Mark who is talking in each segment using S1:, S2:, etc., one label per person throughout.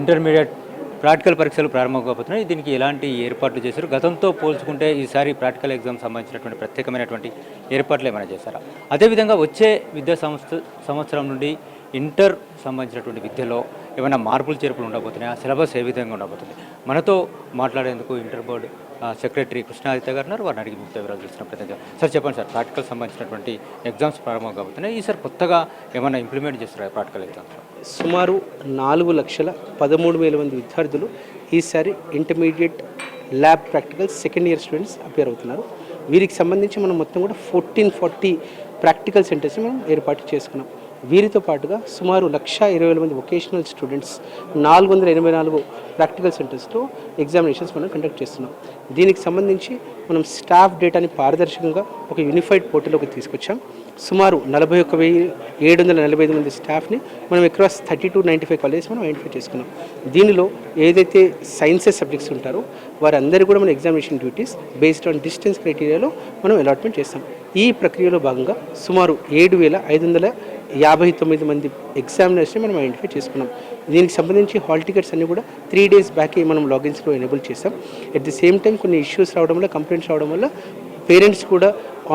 S1: Intermediate practical పరీక్షలు ప్రారంభం కాబోతున్నాయి. దీనికి ఎలాంటి ఏర్పాట్లు చేశారు? గతంతో పోల్చుకుంటే ఈసారి ప్రాక్టికల్ ఎగ్జామ్ సంబంధించినటువంటి ప్రత్యేకమైనటువంటి ఏర్పాట్లు ఏమైనా చేశారా? అదేవిధంగా వచ్చే సంవత్సరం నుండి ఇంటర్ సంబంధించినటువంటి విద్యలో ఏమైనా మార్పులు చేర్పులు ఉండబోతున్నాయి? ఆ సిలబస్ ఏ విధంగా ఉండబోతుంది? మనతో మాట్లాడేందుకు ఇంటర్ బోర్డు సెక్రటరీ కృష్ణాదిత్య గారు ఉన్నారు. వారిని అడిగి పూర్తి వివరాలు చూసిన ప్రయత్నం. సార్ చెప్పండి సార్, ప్రాక్టికల్ సంబంధించినటువంటి ఎగ్జామ్స్ ప్రారంభం కాబోతున్నాయి. ఈసారి కొత్తగా ఏమైనా ఇంప్లిమెంట్ చేస్తారా ప్రాక్టికల్ ఎగ్జామ్స్?
S2: సుమారు 4,13,000 మంది విద్యార్థులు ఈసారి intermediate lab practical second year students appear అవుతున్నారు. వీరికి సంబంధించి మనం మొత్తం కూడా 1440 ప్రాక్టికల్ సెంటర్స్ని మనం ఏర్పాటు చేసుకున్నాం. వీరితో పాటుగా సుమారు 1,20,000 మంది వొకేషనల్ స్టూడెంట్స్ 484 ప్రాక్టికల్ సెంటర్స్లో ఎగ్జామినేషన్స్ మనం కండక్ట్ చేస్తున్నాం. దీనికి సంబంధించి మనం స్టాఫ్ డేటాని పారదర్శకంగా ఒక యూనిఫైడ్ పోర్టల్లోకి తీసుకొచ్చాం. సుమారు 41,745 మంది స్టాఫ్ని మనం అక్రాస్ 3295 కాలేజెస్ మనం ఐడెంటిఫై చేసుకున్నాం. దీనిలో ఏదైతే సైన్సెస్ సబ్జెక్ట్స్ ఉంటారో వారందరూ కూడా మన examination duties based on distance క్రైటీరియాలో మనం అలాట్మెంట్ చేస్తాం. ఈ ప్రక్రియలో భాగంగా సుమారు 7,559 మంది ఎగ్జామినర్స్ని మనం ఐడెంటిఫై చేసుకున్నాం. దీనికి సంబంధించి హాల్ టికెట్స్ అన్ని కూడా 3 days బ్యాకే మనం లాగిన్స్లో ఎనేబుల్ చేస్తాం. అట్ ది సేమ్ టైం కొన్ని ఇష్యూస్ రావడం వల్ల, కంప్లైంట్స్ రావడం వల్ల పేరెంట్స్ కూడా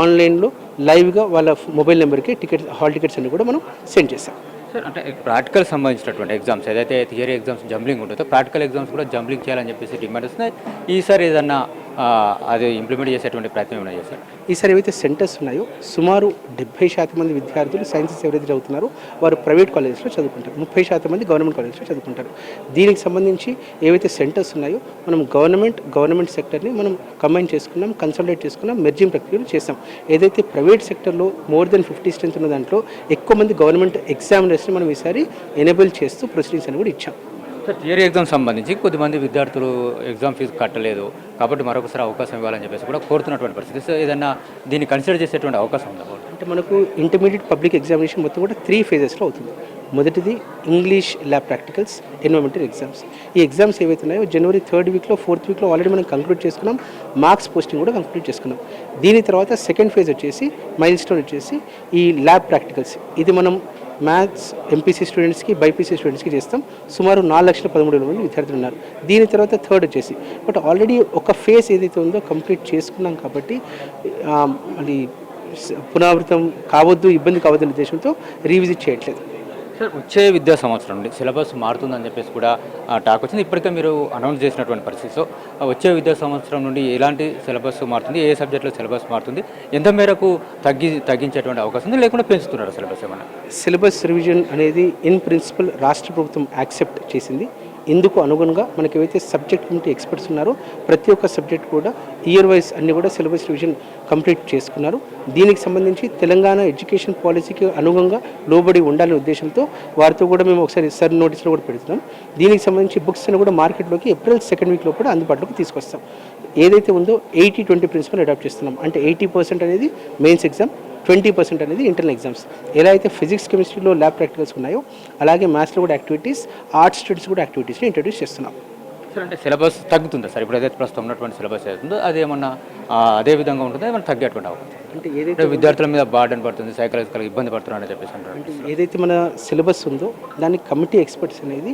S2: ఆన్లైన్లో లైవ్గా వాళ్ళ మొబైల్ నెంబర్కి హాల్ టికెట్స్ అన్ని కూడా మనం సెండ్ చేస్తాం.
S1: సార్, అంటే ప్రాక్టికల్ సంబంధించినటువంటి ఎగ్జామ్స్ ఏదైతే థియరీ ఎగ్జామ్స్ జంబ్లింగ్ ఉంటుందో ప్రాక్టికల్ ఎగ్జామ్స్ కూడా జంబ్లింగ్ చేయాలని చెప్పేసి డిమాండ్ వస్తున్నాయి. ఈసారి ఏదన్నా అది ఇంప్లిమెంట్ చేసేటువంటి ప్రయత్నం ఏమైనా చేశారు?
S2: ఈసారి ఏవైతే సెంటర్స్ ఉన్నాయో సుమారు 70% మంది విద్యార్థులు సైన్సెస్ ఎవరైతే చదువుతున్నారో వారు ప్రైవేట్ కాలేజెస్లో చదువుకుంటారు, 30% మంది గవర్నమెంట్ కాలేజెస్లో చదువుకుంటారు. దీనికి సంబంధించి ఏవైతే సెంటర్స్ ఉన్నాయో మనం గవర్నమెంట్ సెక్టర్ని మనం కంబైన్ చేసుకున్నాం, కన్సల్టేట్ చేసుకున్నాం, మెర్జింగ్ ప్రక్రియలు చేస్తాం. ఏదైతే ప్రైవేట్ సెక్టర్లో మోర్ దెన్ 50 స్ట్రెంత్ ఉన్న దాంట్లో ఎక్కువ మంది గవర్నమెంట్ ఎగ్జామినర్స్ని మనం ఈసారి ఎనేబుల్ చేస్తూ ప్రొసీడింగ్స్ అని కూడా ఇచ్చాం.
S1: సార్, థియరీ ఎగ్జామ్ సంబంధించి కొద్దిమంది విద్యార్థులు ఎగ్జామ్ ఫీజు కట్టలేదు కాబట్టి మరొకసారి అవకాశం ఇవ్వాలని చెప్పేసి కూడా కోరుతున్నటువంటి పరిస్థితి. సో ఏదన్నా దీన్ని కన్సిడర్ చేసేటువంటి అవకాశం ఉందా?
S2: అంటే మనకు ఇంటర్మీడియట్ పబ్లిక్ ఎగ్జామినేషన్ మొత్తం కూడా 3 phases అవుతుంది. మొదటిది English lab practicals, environmental exams. ఈ ఎగ్జామ్స్ ఏవైతే ఉన్నాయో జనవరి 3rd వీక్లో 4th వీక్లో ఆల్రెడీ మనం కంక్లూడ్ చేసుకున్నాం. మార్క్స్ పోస్టింగ్ కూడా కంప్లీట్ చేసుకున్నాం. దీని తర్వాత సెకండ్ ఫేజ్ వచ్చేసి మైల్ స్టోన్ వచ్చేసి ఈ ల్యాబ్ ప్రాక్టికల్స్. ఇది మనం మ్యాథ్స్ ఎంపీసీ స్టూడెంట్స్కి, బైపీసీ స్టూడెంట్స్కి చేస్తాం. సుమారు 4,13,000 మంది విద్యార్థులు ఉన్నారు. దీని తర్వాత థర్డ్ వచ్చేసి బట్ ఆల్రెడీ ఒక ఫేజ్ ఏదైతే ఉందో కంప్లీట్ చేసుకున్నాం కాబట్టి అది పునరావృతం కావద్దు, ఇబ్బంది కావద్దు అనే ఉద్దేశంతో రీవిజిట్ చేయట్లేదు.
S1: సార్, వచ్చే విద్యా సంవత్సరం నుండి సిలబస్ మారుతుందని చెప్పేసి కూడా టాక్ వచ్చింది. ఇప్పటికే మీరు అనౌన్స్ చేసినటువంటి పరిస్థితి. సో వచ్చే విద్యా సంవత్సరం నుండి ఎలాంటి సిలబస్ మారుతుంది, ఏ సబ్జెక్టులో సిలబస్ మారుతుంది, ఎంత మేరకు తగ్గించేటువంటి అవకాశం ఉంది, లేకుండా పెంచుతున్నారు సిలబస్ ఏమన్నా?
S2: సిలబస్ రివిజన్ అనేది ఇన్ ప్రిన్సిపల్ రాష్ట్ర ప్రభుత్వం యాక్సెప్ట్ చేసింది. ఇందుకు అనుగుణంగా మనకి ఏవైతే సబ్జెక్ట్ కమిటీ ఎక్స్పర్ట్స్ ఉన్నారో ప్రతి ఒక్క సబ్జెక్ట్ కూడా ఇయర్ వైజ్ అన్ని కూడా సిలబస్ రివిజన్ కంప్లీట్ చేసుకున్నారు. దీనికి సంబంధించి తెలంగాణ ఎడ్యుకేషన్ పాలసీకి అనుగుణంగా లోబడి ఉండాలనే ఉద్దేశంతో వారితో కూడా మేము ఒకసారి సర్ నోటీస్లో కూడా పెడుతున్నాం. దీనికి సంబంధించి బుక్స్ అని కూడా మార్కెట్లోకి ఏప్రిల్ 2nd వీక్లో కూడా అందుబాటులోకి తీసుకొస్తాం. ఏదైతే ఉందో 80-20 ప్రిన్సిపల్ అడాప్ట్ చేస్తున్నాం. అంటే 80% అనేది మెయిన్స్ ఎగ్జామ్, 20% అనేది ఇంటర్నల్ ఎగ్జామ్స్. ఎలా అయితే ఫిజిక్స్ కెమిస్ట్రీలో ల్యాబ్ ప్రాక్టికల్స్ ఉన్నాయో అలాగే మ్యాథ్స్లో కూడా యాక్టివిటీస్, ఆర్ట్స్ స్టూడెంట్స్ కూడా యాక్టివిటీస్ని ఇంట్రడ్యూస్ చేస్తున్నాం.
S1: సార్, అంటే సిలబస్ తగ్గుతుందా సార్? ఇప్పుడు ఏదైతే ప్రస్తుతం ఉన్నటువంటి సిలబస్ ఏదైతుందో అదేమన్నా అదే విధంగా ఉంటుందో ఏమన్నా తగ్గేటువంటి అవకాశం?
S2: అంటే ఏదైతే
S1: విద్యార్థుల మీద బర్డెన్ పడుతుంది, సైకలాజికల్గా ఇబ్బంది పడుతున్నారని చెప్పేసి అంటారు.
S2: అంటే ఏదైతే మన సిలబస్ ఉందో దాని కమిటీ ఎక్స్పర్ట్స్ అనేది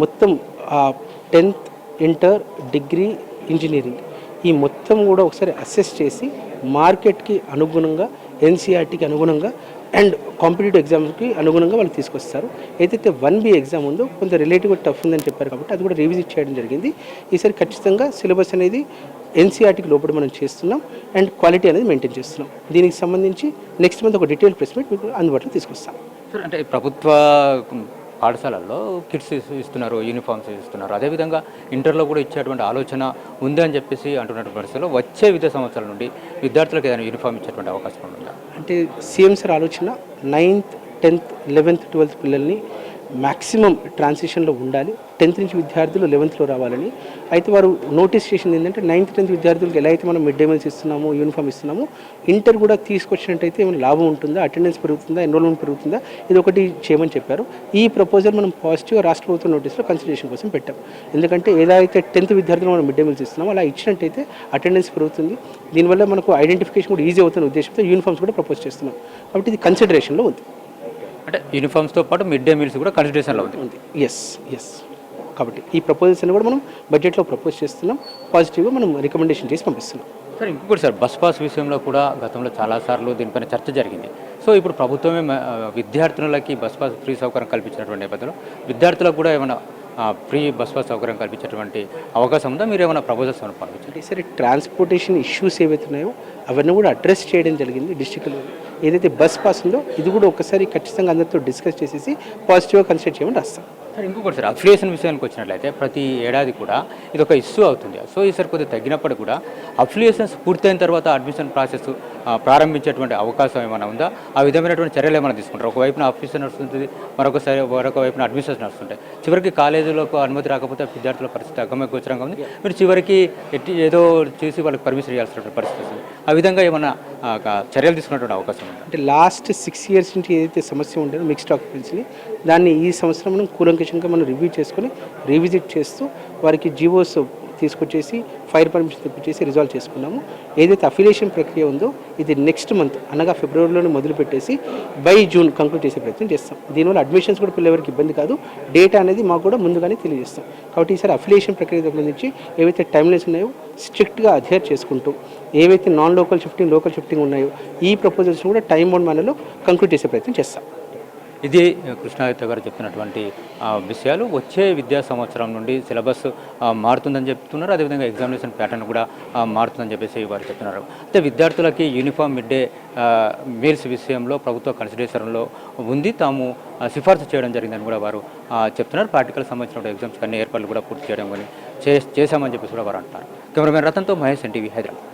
S2: మొత్తం 10th, ఇంటర్, డిగ్రీ, ఇంజనీరింగ్ ఈ మొత్తం కూడా ఒకసారి అసెస్ చేసి మార్కెట్కి అనుగుణంగా, ఎన్సీఆర్టీకి అనుగుణంగా అండ్ కాంపిటేటివ్ ఎగ్జామ్స్కి అనుగుణంగా వాళ్ళు తీసుకొస్తారు. ఏదైతే 1B ఎగ్జామ్ ఉందో కొంత రిలేటివ్గా టఫ్ ఉందని చెప్పారు కాబట్టి అది కూడా రివిజిట్ చేయడం జరిగింది. ఈసారి ఖచ్చితంగా సిలబస్ అనేది ఎన్సీఆర్టీకి లోపల మనం చేస్తున్నాం అండ్ క్వాలిటీ అనేది మెయింటైన్ చేస్తున్నాం. దీనికి సంబంధించి నెక్స్ట్ మంత్ ఒక డీటెయిల్ ప్రెస్ మీట్ మీకు అందుబాటులో తీసుకొస్తాం.
S1: సార్, అంటే ప్రభుత్వ పాఠశాలల్లో కిట్స్ ఇస్తున్నారు, యూనిఫామ్స్ ఇస్తున్నారు, అదేవిధంగా ఇంటర్లో కూడా ఇచ్చేటువంటి ఆలోచన ఉంది అని చెప్పేసి అంటున్నటువంటి పరిస్థితుల్లో వచ్చే విద్యా సంవత్సరాల నుండి విద్యార్థులకు ఏదైనా యూనిఫామ్ ఇచ్చేటువంటి అవకాశం ఉందా?
S2: అంటే సీఎం సార్ ఆలోచన 9th, 10th, 11th, 12th పిల్లల్ని మ్యాక్సిమం ట్రాన్సిషన్లో ఉండాలి. 10th నుంచి విద్యార్థులు 11thలో రావాలని. అయితే వారు నోటీస్ చేసింది ఏంటంటే 9th, 10th విద్యార్థులకు ఎలా అయితే మనం మిడ్ డే మీల్స్ ఇస్తున్నాము, యూనిఫామ్ ఇస్తున్నాము, ఇంటర్ కూడా తీసుకొచ్చినట్టయితే ఏమైనా లాభం ఉంటుందా, అటెండెన్స్ పెరుగుతుందా, ఎన్రోల్మెంట్ పెరుగుతుందా, ఇది ఒకటి చేయమని చెప్పారు. ఈ ప్రపోజల్ మనం పాజిటివ్గా రాష్ట్ర ప్రభుత్వం నోటీస్లో కన్సిడరేషన్ కోసం పెట్టాం. ఎందుకంటే ఏదైతే 10th విద్యార్థులు మనం మిడ్ డే మీల్స్ ఇస్తున్నామో అలా ఇచ్చినట్టయితే అటెండెన్స్ పెరుగుతుంది. దీనివల్ల మనకు ఐడెంటిఫికేషన్ కూడా ఈజీ అవుతున్న ఉద్దేశంతో యూనిఫామ్స్ కూడా ప్రపోజ్ చేస్తున్నాం. కాబట్టి ఇది కన్సిడరేషన్లో ఉంది.
S1: అంటే యూనిఫామ్స్తో పాటు మిడ్ డే మీల్స్ కూడా కన్సిడరేషన్లో ఉంది.
S2: ఎస్. కాబట్టి ఈ ప్రపోజల్స్ అన్ని కూడా మనం బడ్జెట్లో ప్రపోజ్ చేస్తున్నాం. పాజిటివ్గా మనం రికమెండేషన్ చేసి పంపిస్తున్నాం.
S1: సార్ ఇంకొకటి సార్, బస్ పాస్ విషయంలో కూడా గతంలో చాలాసార్లు దీనిపైన చర్చ జరిగింది. సో ఇప్పుడు ప్రభుత్వమే విద్యార్థులకి బస్ పాస్ ఫ్రీ సౌకర్యం కల్పించినటువంటి నేపథ్యంలో విద్యార్థులకు కూడా ఏమైనా ఫ్రీ బస్ పాస్ సౌకర్యం కల్పించేటువంటి అవకాశం ఉందా? మీరు ఏమైనా ప్రపోజల్స్ పంపించండి.
S2: అంటే సరే, ట్రాన్స్పోర్టేషన్ ఇష్యూస్ ఏవైతే ఉన్నాయో అవన్నీ కూడా అడ్రస్ చేయడం జరిగింది డిస్ట్రిక్ట్లో. ఏదైతే బస్ పాస్ ఉందో ఇది కూడా ఒకసారి ఖచ్చితంగా అందరితో డిస్కస్ చేసేసి పాజిటివ్గా కన్సిడర్ చేయమని రాస్తాం.
S1: సార్ ఇంకొకటి సార్, అఫిలియేషన్ విషయానికి వచ్చినట్లయితే ప్రతి ఏడాది కూడా ఇది ఒక ఇష్యూ అవుతుంది. సో ఈసారి కొద్దిగా తగ్గినప్పుడు కూడా అఫిలియేషన్స్ పూర్తయిన తర్వాత అడ్మిషన్ ప్రాసెస్ ప్రారంభించేటువంటి అవకాశం ఏమైనా ఉందా? ఆ విధమైనటువంటి చర్యలు ఏమైనా తీసుకుంటారు? ఒకవైపున అఫిలియేషన్ నడుస్తుంది, మరొక వైపున అడ్మిషన్స్ నడుస్తుంటాయి. చివరికి కాలేజీలకు అనుమతి రాకపోతే విద్యార్థుల పరిస్థితి అగమ్యగోచరంగా ఉంది. మీరు చివరికి ఏదో చేసి వాళ్ళకి పర్మిషన్ ఇవ్వాల్సినటువంటి పరిస్థితి వస్తుంది. ఆ విధంగా ఏమైనా చర్యలు తీసుకున్నటువంటి అవకాశం ఉంది?
S2: అంటే లాస్ట్ 6 years నుంచి ఏదైతే సమస్య ఉండేదో మిక్స్డ్ ఆక్యుపెన్సీని, దాన్ని ఈ సంవత్సరం మనం కూలంకషంగా మనం రివ్యూ చేసుకొని రివిజిట్ చేస్తూ వారికి జీవోస్ తీసుకొచ్చేసి ఫైర్ పర్మిషన్ తెప్పించేసి రిజాల్వ్ చేసుకున్నాము. ఏదైతే అఫిలియేషన్ ప్రక్రియ ఉందో ఇది నెక్స్ట్ మంత్ అనగా ఫిబ్రవరిలోనే మొదలుపెట్టేసి బై జూన్ కంక్లూడ్ చేసే ప్రయత్నం చేస్తాం. దీనివల్ల అడ్మిషన్స్ కూడా పిల్లవారికి ఇబ్బంది కాదు. డేటా అనేది మాకు కూడా ముందుగానే తెలియజేస్తాం. కాబట్టి ఈసారి అఫిలియేషన్ ప్రక్రియకు సంబంధించి ఏవైతే టైమ్లైన్స్ ఉన్నాయో స్ట్రిక్ట్గా అధ్యయర్ చేసుకుంటూ, ఏవైతే non local shifting local shifting ఉన్నాయో ఈ ప్రపోజల్స్ కూడా టైం బౌండ్ మేనర్లో కంక్లూడ్ చేసే ప్రయత్నం చేస్తాం.
S1: ఇది కృష్ణాదిత్య గారు చెప్తున్నటువంటి విషయాలు. వచ్చే విద్యా సంవత్సరం నుండి సిలబస్ మారుతుందని చెప్తున్నారు. అదేవిధంగా ఎగ్జామినేషన్ ప్యాటర్న్ కూడా మారుతుందని చెప్పేసి వారు చెప్తున్నారు. అయితే విద్యార్థులకి యూనిఫామ్ మిడ్ డే మీల్స్ విషయంలో ప్రభుత్వ కన్సిడరేషన్లో ఉంది, తాము సిఫార్సు చేయడం జరిగిందని కూడా వారు చెప్తున్నారు. ప్రాక్టికల్ సంబంధించిన ఎగ్జామ్స్ అన్ని ఏర్పాట్లు కూడా పూర్తి చేయడం కానీ చేశామని చెప్పేసి కూడా వారు అంటున్నారు. కెమెరామెన్ రతన్తో మహేష్, ఎన్టీవీ, హైదరాబాద్.